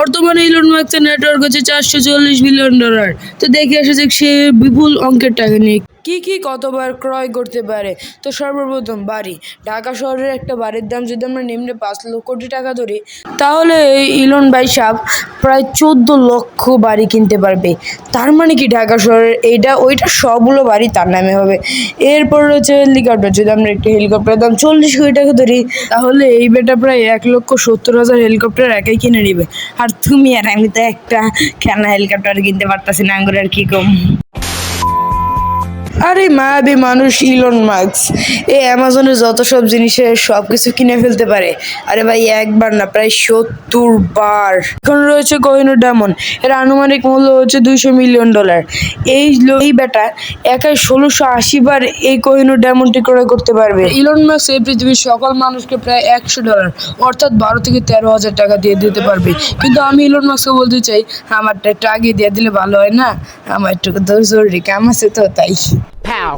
বর্তমানে ইলন মাস্কের নেটওয়ার্ক হচ্ছে $440 বিলিয়ন। তো দেখে আসা যাক সে বিপুল অঙ্কের টাকা নিয়ে কি কি কতবার ক্রয় করতে পারে। তো সর্বপ্রথম বাড়ি। ঢাকা শহরের একটা বাড়ির দাম যদি আমরা নিম্নে 5 কোটি টাকা ধরি, তাহলে এই ইলন ভাই সাহেব প্রায় 14 লক্ষ বাড়ি কিনতে পারবে। তার মানে কি ঢাকা শহরের এইটা ওইটা সবগুলো বাড়ি তার নামে হবে। এরপর রয়েছে হেলিকপ্টার। যদি আমরা একটা হেলিকপ্টারের দাম 40 কোটি টাকা ধরি, তাহলে এই বেটা প্রায় 1,70,000 হেলিকপ্টার একাই কিনে নিবে। আর তুমি আর আমি তো একটা খেলনা হেলিকপ্টার কিনতে পারতাছি না, আঙ্গুর আর কি কম। আরে মায়াবী মানুষ ইলন মাস্ক এই অ্যামাজনে যত সব জিনিসের সবকিছু কিনে ফেলতে পারে। আরে ভাই একবার না, প্রায় 70 বার। এখন রয়েছে কোহিনূর ডায়মন্ড। এর আনুমানিক মূল্য হচ্ছে $200 মিলিয়ন। এই বেটা একাই 1680 বার এই কোহিনূর ডায়মন্ডটি ক্রয় করতে পারবে। ইলন মাস্ক এই পৃথিবীর সকল মানুষকে প্রায় $100 অর্থাৎ 12 থেকে 13 হাজার টাকা দিয়ে দিতে পারবে। কিন্তু আমি ইলন মাস্ককে বলতে চাই, আমারটা একটু আগে দিয়ে দিলে ভালো হয় না? আমার একটু জরুরি কাম আছে তো তাই। Pow.